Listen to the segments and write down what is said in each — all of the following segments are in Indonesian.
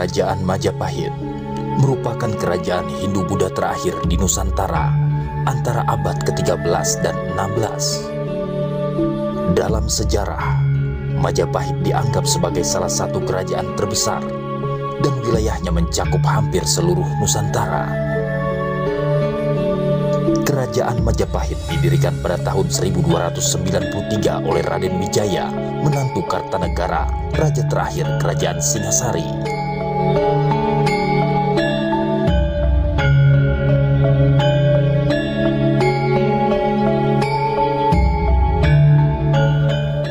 Kerajaan Majapahit merupakan kerajaan Hindu-Buddha terakhir di Nusantara antara abad ke-13 dan 16. Dalam sejarah, Majapahit dianggap sebagai salah satu kerajaan terbesar dan wilayahnya mencakup hampir seluruh Nusantara. Kerajaan Majapahit didirikan pada tahun 1293 oleh Raden Wijaya, menantu Kartanegara, raja terakhir Kerajaan Singasari.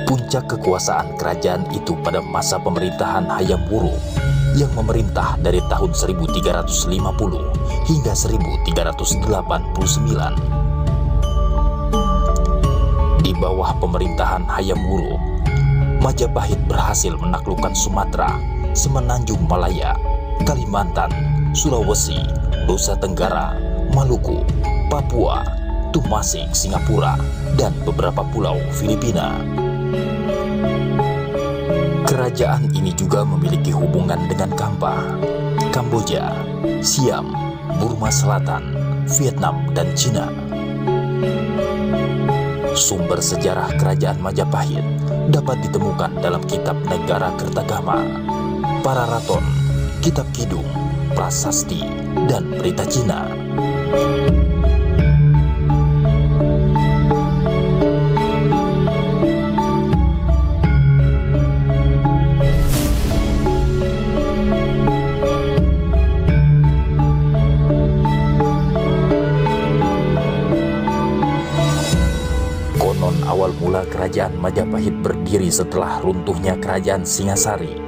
Puncak kekuasaan kerajaan itu pada masa pemerintahan Hayam Wuruk yang memerintah dari tahun 1350 hingga 1389. Di bawah pemerintahan Hayam Wuruk, Majapahit berhasil menaklukkan Sumatera, Semenanjung Malaya, Kalimantan, Sulawesi, Nusa Tenggara, Maluku, Papua, Tumasik, Singapura, dan beberapa pulau Filipina. Kerajaan ini juga memiliki hubungan dengan Kamboja, Siam, Burma Selatan, Vietnam, dan Cina. Sumber sejarah Kerajaan Majapahit dapat ditemukan dalam kitab Negara Kertagama, Pararaton, Kitab Kidung, Prasasti, dan Berita Cina. Awal mula Kerajaan Majapahit berdiri setelah runtuhnya Kerajaan Singasari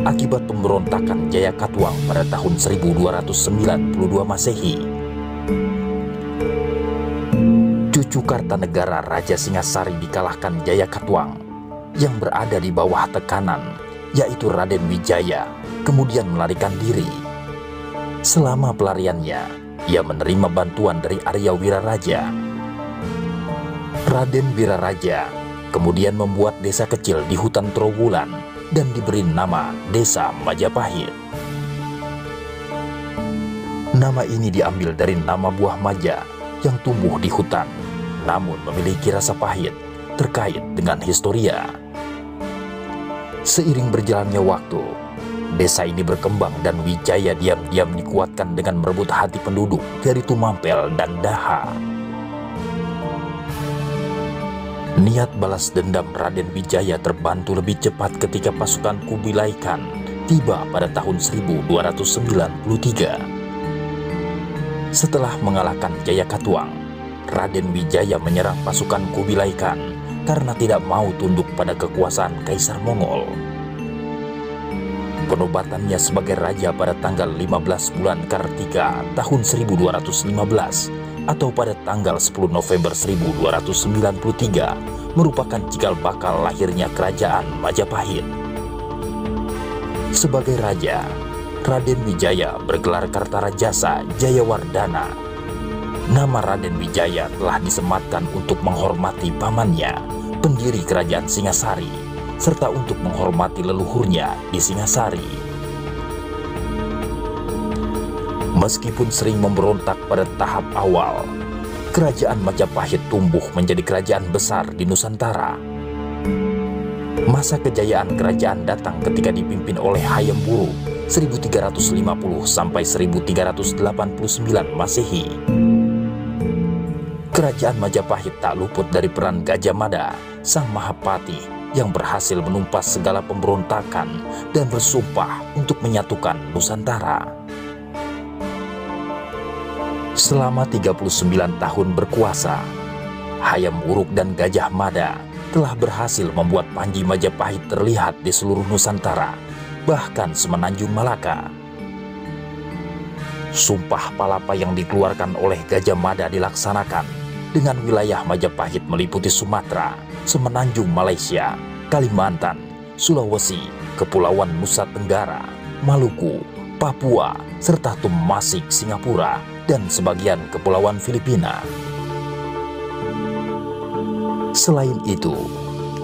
akibat pemberontakan Jayakatwang pada tahun 1292 Masehi. Cucu Kartanegara Raja Singasari dikalahkan Jayakatwang yang berada di bawah tekanan, yaitu Raden Wijaya, kemudian melarikan diri. Selama pelariannya, ia menerima bantuan dari Arya Wiraraja. Raden Wiraraja kemudian membuat desa kecil di hutan Trowulan dan diberi nama Desa Majapahit. Nama ini diambil dari nama buah maja yang tumbuh di hutan, namun memiliki rasa pahit terkait dengan historia. Seiring berjalannya waktu, desa ini berkembang dan Wijaya diam-diam dikuatkan dengan merebut hati penduduk dari Tumampel dan Daha. Niat balas dendam Raden Wijaya terbantu lebih cepat ketika pasukan Kubilai Khan tiba pada tahun 1293. Setelah mengalahkan Jayakatwang, Raden Wijaya menyerang pasukan Kubilai Khan karena tidak mau tunduk pada kekuasaan Kaisar Mongol. Penobatannya sebagai raja pada tanggal 15 bulan Kartika tahun 1215 atau pada tanggal 10 November 1293 merupakan cikal bakal lahirnya Kerajaan Majapahit. Sebagai raja, Raden Wijaya bergelar Kartarajasa Jayawardana. Nama Raden Wijaya telah disematkan untuk menghormati pamannya, pendiri Kerajaan Singasari, serta untuk menghormati leluhurnya di Singasari. Meskipun sering memberontak pada tahap awal, Kerajaan Majapahit tumbuh menjadi kerajaan besar di Nusantara. Masa kejayaan kerajaan datang ketika dipimpin oleh Hayam Wuruk 1350 sampai 1389 Masehi. Kerajaan Majapahit tak luput dari peran Gajah Mada, sang Mahapati yang berhasil menumpas segala pemberontakan dan bersumpah untuk menyatukan Nusantara. Selama 39 tahun berkuasa, Hayam Wuruk dan Gajah Mada telah berhasil membuat Panji Majapahit terlihat di seluruh Nusantara, bahkan Semenanjung Malaka. Sumpah Palapa yang dikeluarkan oleh Gajah Mada dilaksanakan dengan wilayah Majapahit meliputi Sumatera, Semenanjung Malaysia, Kalimantan, Sulawesi, Kepulauan Nusa Tenggara, Maluku, Papua, serta Tumasik, Singapura, dan sebagian kepulauan Filipina. Selain itu,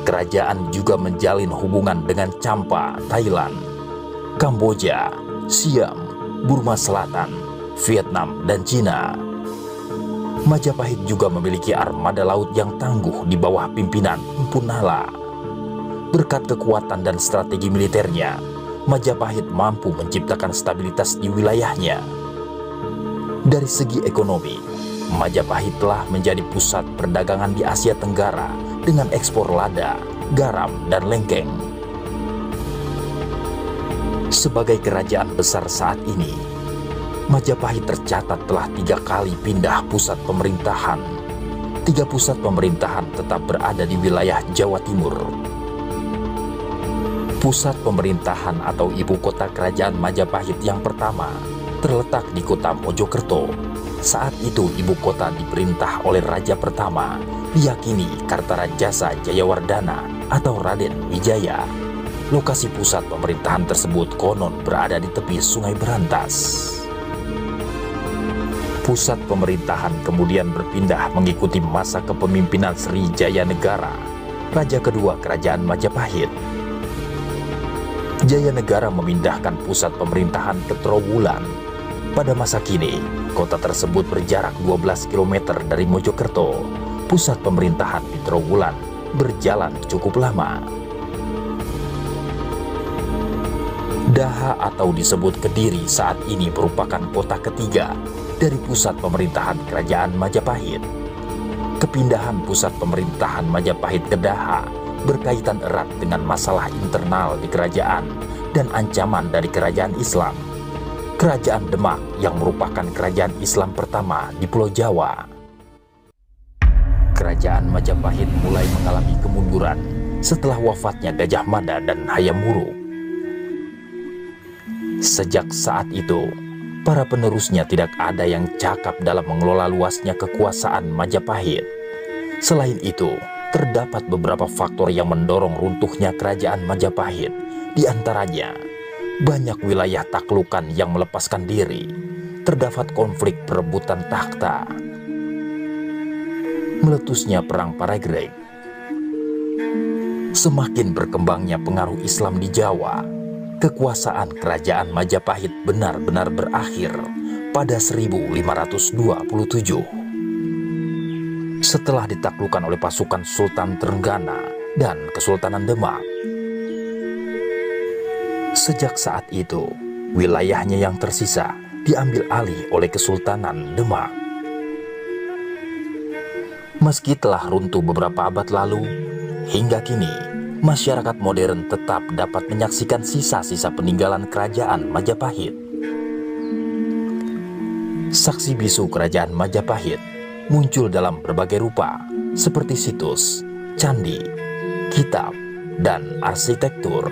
kerajaan juga menjalin hubungan dengan Champa, Thailand, Kamboja, Siam, Burma Selatan, Vietnam, dan Cina. Majapahit juga memiliki armada laut yang tangguh di bawah pimpinan Empu Nala. Berkat kekuatan dan strategi militernya, Majapahit mampu menciptakan stabilitas di wilayahnya. Dari segi ekonomi, Majapahit telah menjadi pusat perdagangan di Asia Tenggara dengan ekspor lada, garam, dan lengkeng. Sebagai kerajaan besar saat ini, Majapahit tercatat telah 3 kali pindah pusat pemerintahan. 3 pusat pemerintahan tetap berada di wilayah Jawa Timur. Pusat pemerintahan atau ibu kota kerajaan Majapahit yang pertama terletak di kota Mojokerto. Saat itu ibu kota diperintah oleh raja pertama, diyakini Kartarajasa Jayawardana atau Raden Wijaya. Lokasi pusat pemerintahan tersebut konon berada di tepi Sungai Berantas. Pusat pemerintahan kemudian berpindah mengikuti masa kepemimpinan Sri Jaya Negara, raja kedua kerajaan Majapahit. Jaya Negara memindahkan pusat pemerintahan ke Trowulan. Pada masa kini, kota tersebut berjarak 12 km dari Mojokerto. Pusat pemerintahan di Trowulan berjalan cukup lama. Daha atau disebut Kediri saat ini merupakan kota ketiga dari pusat pemerintahan kerajaan Majapahit. Kepindahan pusat pemerintahan Majapahit ke Daha berkaitan erat dengan masalah internal di kerajaan dan ancaman dari kerajaan Islam. Kerajaan Demak yang merupakan kerajaan Islam pertama di Pulau Jawa. Kerajaan Majapahit mulai mengalami kemunduran setelah wafatnya Gajah Mada dan Hayam Wuruk. Sejak saat itu, para penerusnya tidak ada yang cakap dalam mengelola luasnya kekuasaan Majapahit. Selain itu, terdapat beberapa faktor yang mendorong runtuhnya kerajaan Majapahit. Di antaranya, banyak wilayah taklukan yang melepaskan diri, terdapat konflik perebutan takhta, meletusnya Perang Paragreg, semakin berkembangnya pengaruh Islam di Jawa. Kekuasaan kerajaan Majapahit benar-benar berakhir pada 1527 setelah ditaklukkan oleh pasukan Sultan Trenggana dan Kesultanan Demak. Sejak saat itu, wilayahnya yang tersisa diambil alih oleh Kesultanan Demak. Meski telah runtuh beberapa abad lalu, hingga kini masyarakat modern tetap dapat menyaksikan sisa-sisa peninggalan kerajaan Majapahit. Saksi bisu kerajaan Majapahit muncul dalam berbagai rupa, seperti situs, candi, kitab, dan arsitektur.